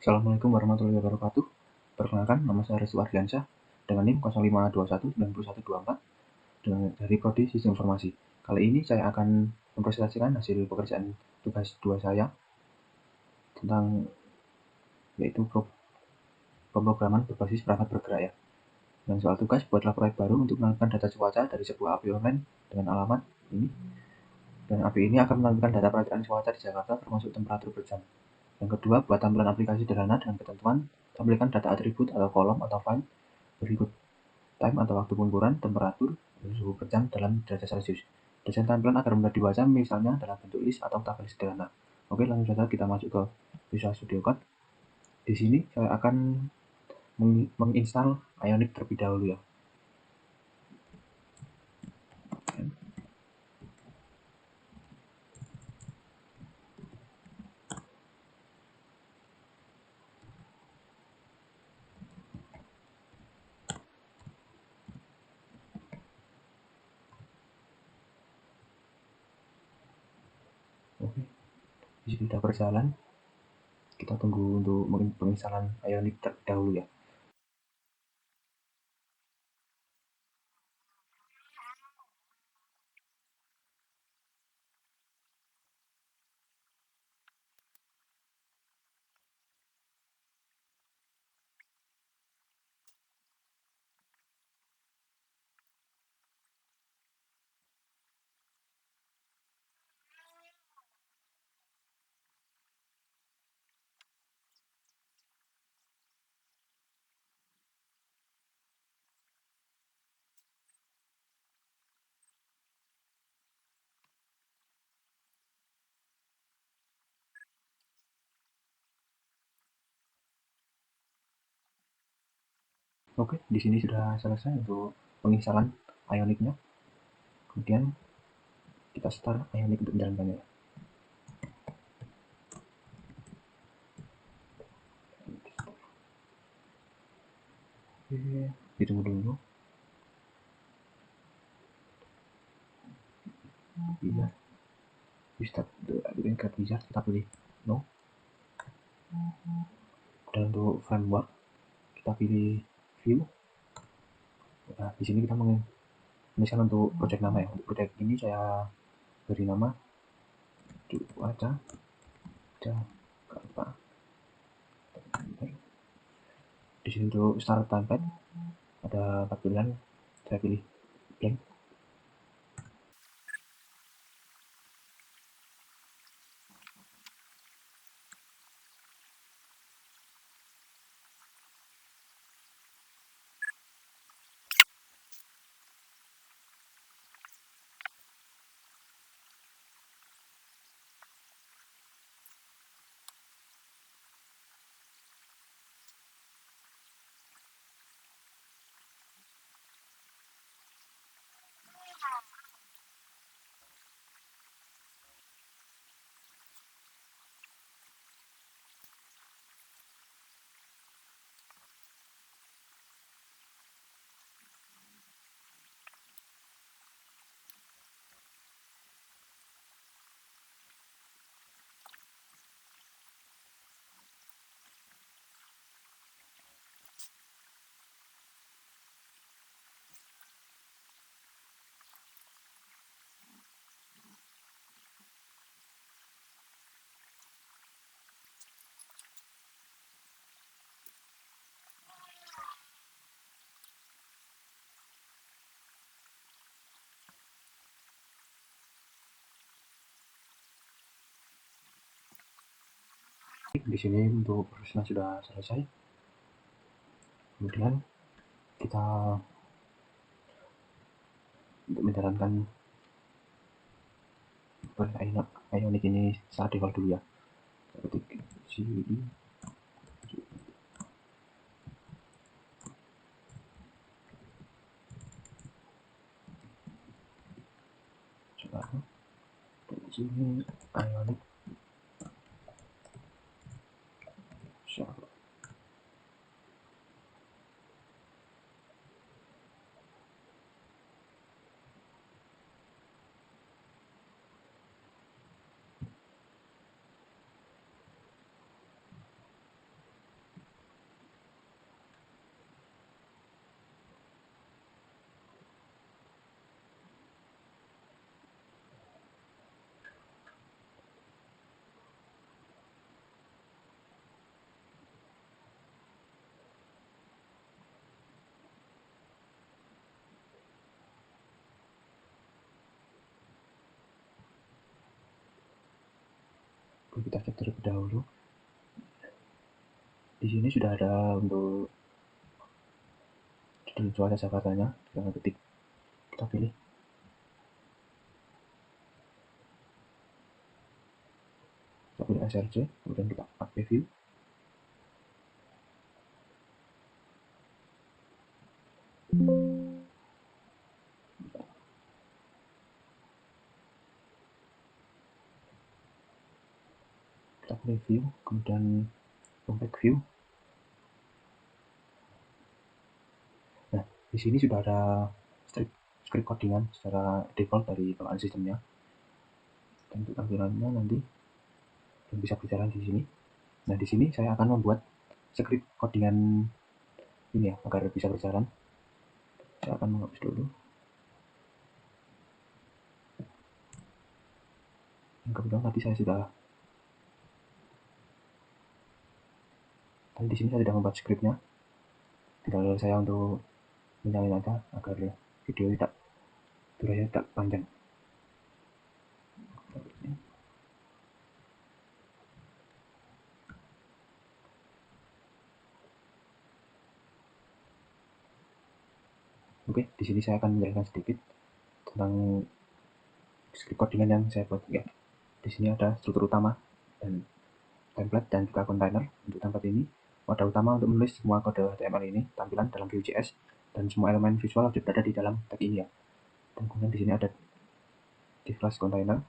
Assalamualaikum warahmatullahi wabarakatuh. Perkenalkan, nama saya Restu Ardiansyah dengan NIM 05219124 dari Prodi Sistem Informasi. Kali ini saya akan mempresentasikan hasil pekerjaan tugas 2 saya tentang yaitu pemrograman berbasis perangkat bergerak ya. Dan soal tugas, buatlah proyek baru untuk menampilkan data cuaca dari sebuah API online dengan alamat ini. Dan API ini akan menampilkan data perakiraan cuaca di Jakarta termasuk temperatur per jam. Yang kedua, buat tampilan aplikasi sederhana dengan ketentuan tampilkan data atribut atau kolom atau file berikut: time atau waktu pengukuran, temperatur, dan suhu per jam dalam derajat Celcius. Desain tampilan agar mudah dibaca misalnya dalam bentuk list atau tabel sederhana. Oke, langsung saja kita masuk ke Visual Studio Code. Di sini saya akan menginstal Ionic terlebih dahulu ya. Oke, di sini sudah berjalan. Kita tunggu untuk penginstalan Ionic terlebih dahulu ya. Oke, di sini sudah selesai untuk penginstalan Ionic-nya. Kemudian kita start Ionic untuk menjalankannya. Oke, ditunggu dulu. Iya, we start the Minecraft wizard, kita pilih no. Dan untuk framework kita pilih view. Nah, di sini kita misal untuk project nama ya. Untuk project ini saya beri nama cuaca Jakarta. Di sini untuk start template ada 4 pilihan, saya pilih blank. Di sini untuk prosesnya sudah selesai. Kemudian kita untuk menjalankan Ionic ini secara default dulu ya. Ketik cd sekarang dari sini Ionic shell. Oke, kita cek terlebih dahulu. Di sini sudah ada untuk judul cuaca Jakartanya, tinggal ketik, kita pilih. Kita pilih SRC, kemudian kita pakai view. Kita pilih view, kemudian compact view. Nah, di sini sudah ada script codingan secara default dari bawaan sistemnya. Dan untuk tampilannya nanti bisa berjalan di sini. Nah, di sini saya akan membuat script codingan ini ya, agar bisa berjalan. Saya akan menghapus dulu. Yang kebetulan tadi saya sudah, di sini saya sudah membuat scriptnya. Tinggal saya untuk menyalain aja agar video tidak durasinya tidak panjang. Oke, di sini saya akan menjelaskan sedikit tentang script codingan yang saya buat ya. Di sini ada struktur utama dan template dan juga kontainer. Untuk template ini, wadah utama untuk menulis semua kode HTML ini tampilan dalam Vue.js dan semua elemen visual wajib berada di dalam tag ini ya. Dan kemudian di sini ada div class container.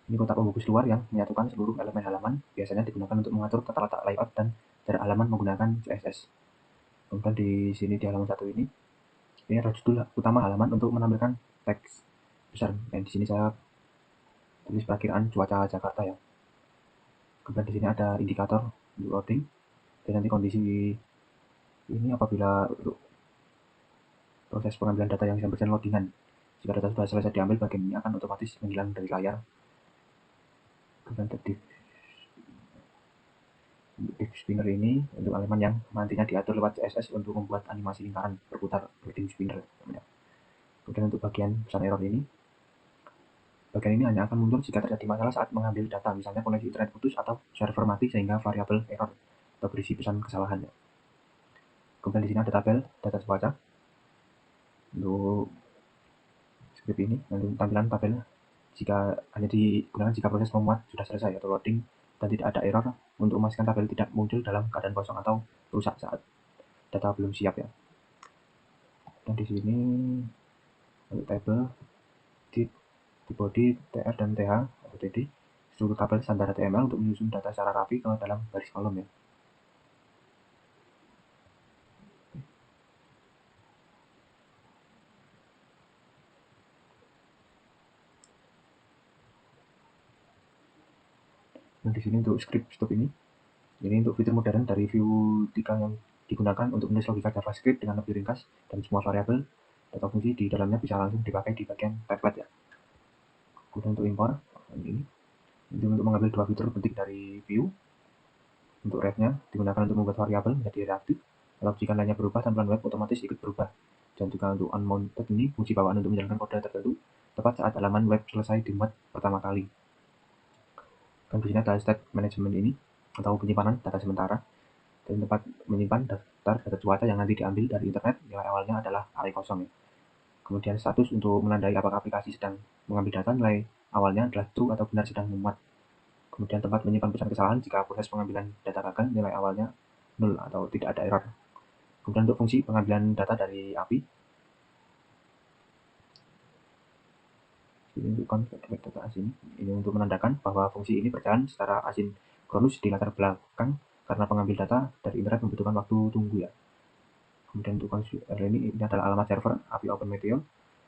Ini kotak pembungkus luar yang menyatukan seluruh elemen halaman, biasanya digunakan untuk mengatur tata letak layout dan jarak halaman menggunakan CSS. Kemudian di sini di halaman 1 ini ada judul utama halaman untuk menampilkan teks besar. Dan di sini saya tulis perakiraan cuaca Jakarta ya. Kemudian di sini ada indikator untuk loading. Dan nanti kondisi ini apabila untuk proses pengambilan data yang disampaikan loadingan. Jika data sudah selesai diambil, bagian ini akan otomatis menghilang dari layar. Kemudian div spinner ini untuk elemen yang nantinya diatur lewat CSS untuk membuat animasi lingkaran berputar loading spinner. Kemudian untuk bagian pesan error ini, bagian ini hanya akan muncul jika terjadi masalah saat mengambil data, misalnya koneksi internet putus atau server mati sehingga variabel error atau berisi pesan kesalahan. Kemudian di sini ada tabel data cuaca. Untuk script ini nanti tampilan tabel jika hanya digunakan jika proses memuat sudah selesai atau loading dan tidak ada error, untuk memastikan tabel tidak muncul dalam keadaan kosong atau rusak saat data belum siap ya. Dan di sini untuk tabel di body, tr dan th atau td, struktur tabel standar HTML untuk menyusun data secara rapi ke dalam baris kolom ya. Dan di sini untuk script stop ini untuk fitur modern dari Vue 3 yang digunakan untuk menulis logika JavaScript dengan lebih ringkas dan semua variabel atau fungsi di dalamnya bisa langsung dipakai di bagian template ya. Kemudian untuk impor ini untuk mengambil dua fitur penting dari Vue. Untuk ref-nya digunakan untuk membuat variabel menjadi reaktif, atau jika lainnya berubah, tampilan web otomatis ikut berubah. Dan juga untuk unmounted ini fungsi bawaan untuk menjalankan kode tertentu tepat saat halaman web selesai dimuat pertama kali. Dan di sini ada state management ini atau penyimpanan data sementara. Dan tempat menyimpan daftar data cuaca yang nanti diambil dari internet, nilai awalnya adalah array kosong ya. Kemudian status untuk menandai apakah aplikasi sedang mengambil data, nilai awalnya adalah true atau benar sedang memuat. Kemudian tempat menyimpan pesan kesalahan jika proses pengambilan data gagal, nilai awalnya 0 atau tidak ada error. Kemudian untuk fungsi pengambilan data dari API, ini untuk config data async, ini untuk menandakan bahwa fungsi ini berjalan secara asinkronus di latar belakang karena pengambil data dari internet membutuhkan waktu tunggu ya. Kemudian untuk konsumer ini adalah alamat server API OpenMeteor,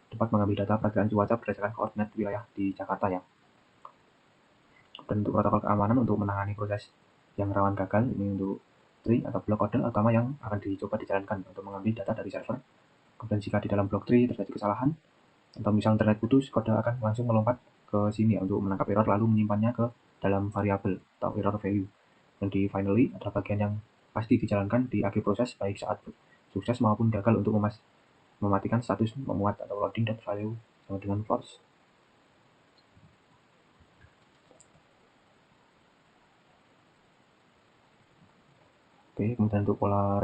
tempat mengambil data perakiraan cuaca berdasarkan koordinat wilayah di Jakarta ya. Dan untuk protokol keamanan untuk menangani proses yang rawan gagal, ini untuk tree atau blok kode utama yang akan dicoba dijalankan untuk mengambil data dari server. Kemudian jika di dalam blok tree terjadi kesalahan atau misal internet putus, kode akan langsung melompat ke sini ya, untuk menangkap error lalu menyimpannya ke dalam variabel atau error value. Dan di finally adalah bagian yang pasti dijalankan di akhir proses, baik saat sukses maupun gagal, untuk mematikan status memuat atau loading dan value sama dengan false. Oke, kemudian untuk pola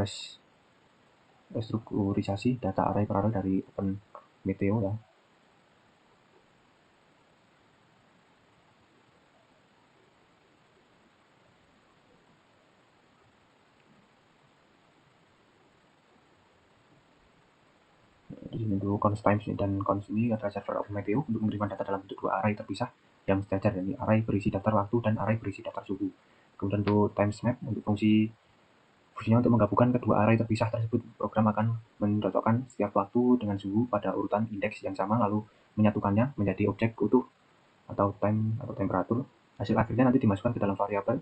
restrukturisasi data array per array dari OpenMeteo ya. Di sini dulu const times dan const ini adalah server OpenMeteo untuk mengirimkan data dalam bentuk dua array terpisah yang sejajar, yakni array berisi daftar waktu dan array berisi daftar suhu. Kemudian untuk timesmap untuk fungsinya untuk menggabungkan kedua array terpisah tersebut. Program akan mencocokkan setiap waktu dengan suhu pada urutan indeks yang sama lalu menyatukannya menjadi objek utuh atau time atau temperatur. Hasil akhirnya nanti dimasukkan ke dalam variabel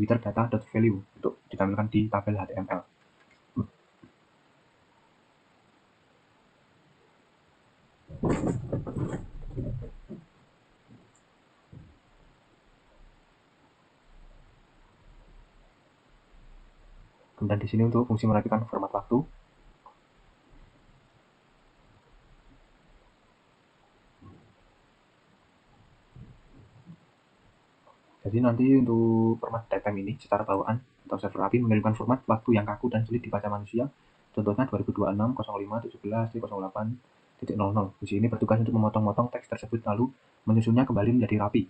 witherdata.value untuk ditampilkan di tabel HTML. Kemudian di sini untuk fungsi merapikan format waktu. Jadi nanti untuk format datetime ini secara bawaan atau server API mengirimkan format waktu yang kaku dan sulit dibaca manusia. Contohnya 2026-05-17-08.00. Fungsi ini bertugas untuk memotong-motong teks tersebut lalu menyusunnya kembali menjadi rapi.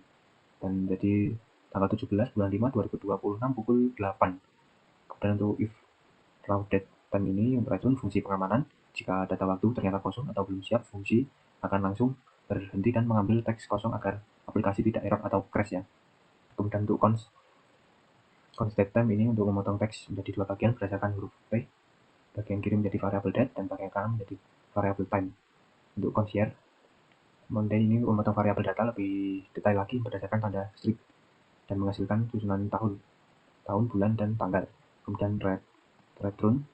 Dan jadi tanggal 17 bulan 5 2026 pukul 8. Kemudian untuk if raw date time ini meracun fungsi pengamanan. Jika data waktu ternyata kosong atau belum siap, fungsi akan langsung berhenti dan mengambil teks kosong agar aplikasi tidak error atau crash ya. Kemudian untuk const datetime ini untuk memotong teks menjadi dua bagian berdasarkan huruf P. Bagian kiri menjadi variabel date dan bagian kanan menjadi variabel time. Untuk consier Monday ini untuk memotong variabel data lebih detail lagi berdasarkan tanda strip dan menghasilkan susunan tahun, bulan, dan tanggal. Kemudian return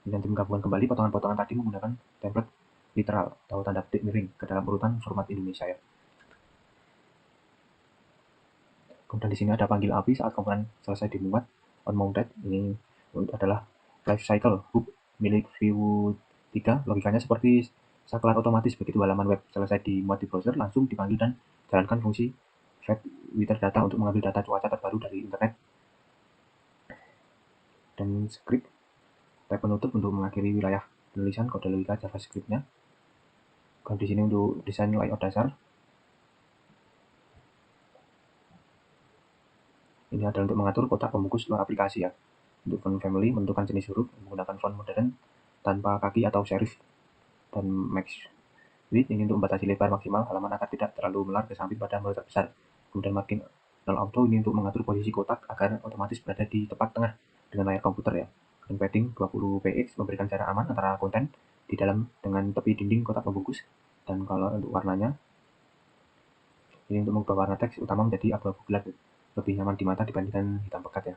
ini nanti menggabungkan kembali potongan-potongan tadi menggunakan template literal atau tanda petik miring ke dalam urutan format Indonesia ya. Kemudian di sini ada panggil API saat komponen selesai dimuat. OnMountEd ini adalah lifecycle hook milik Vue 3. Logikanya seperti saklar otomatis, begitu halaman web selesai dimuat di browser langsung dipanggil dan jalankan fungsi fetch wither data untuk mengambil data cuaca terbaru dari internet. Dan script tab penutup untuk mengakhiri wilayah penulisan kode logika JavaScript-nya. Dan di sini untuk desain layout dasar. Ini adalah untuk mengatur kotak pembungkus luar aplikasi ya. Untuk font family, menentukan jenis huruf menggunakan font modern tanpa kaki atau serif. Dan max width ini untuk membatasi lebar maksimal halaman agar tidak terlalu melar ke samping pada mode terbesar. Kemudian margin null auto ini untuk mengatur posisi kotak agar otomatis berada di tepat tengah dengan layar komputer ya. Dan padding 20 px memberikan jarak aman antara konten di dalam dengan tepi dinding kotak pembungkus. Dan kalau untuk warnanya ini untuk mengubah warna teks utama menjadi abu-abu gelap, lebih nyaman di mata dibandingkan hitam pekat ya.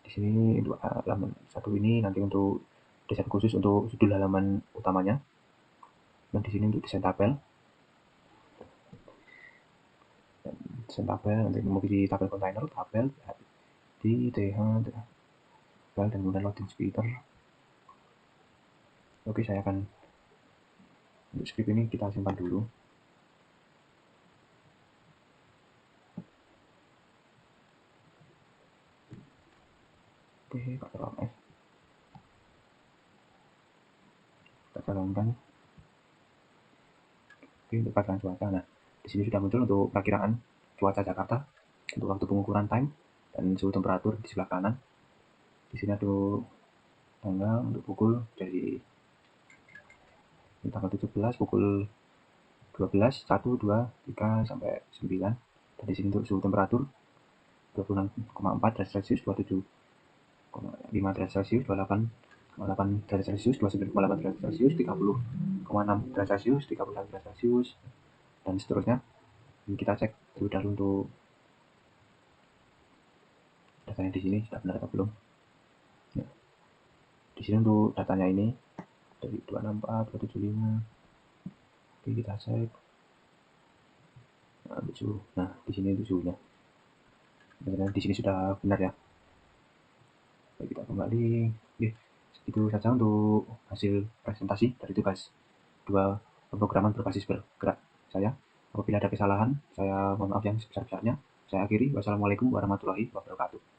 Di sini untuk halaman satu ini nanti untuk desain khusus untuk judul halaman utamanya. Dan di sini untuk desain tabel. Desain tabel nanti memiliki tabel kontainer, tabel di th, tabel dan kemudian loading splitter. Oke, saya akan untuk script ini kita simpan dulu. Oke, Ctrl F. Kita jalankan. Oke, untuk perakiran cuaca. Nah, di sini sudah muncul untuk perakiraan cuaca Jakarta untuk waktu pengukuran time dan suhu temperatur di sebelah kanan. Di sini ada tanggal untuk pukul dari tanggal 17 pukul 12, 1, 2, 3 sampai 9. Dan di sini untuk suhu temperatur 26,4 derajat Celcius, 27,5 derajat Celcius, 28,8 derajat Celcius, 29,8 derajat Celcius, 30,6 derajat Celcius, 31 derajat Celcius, dan seterusnya. Ini kita cek terlebih dahulu untuk datanya di sini sudah benar atau belum. Ya. Di sini untuk datanya ini dari 264, 275. Oke, kita cek. Nah, untuk suhu. Nah, di sini itu suhunya. Dan di sini sudah benar ya. Oke, kita kembali. Oke, itu saja untuk hasil presentasi dari tugas 2 pemrograman berbasis bergerak saya. Apabila ada kesalahan, saya mohon maaf yang sebesar-besarnya. Saya akhiri. Wassalamualaikum warahmatullahi wabarakatuh.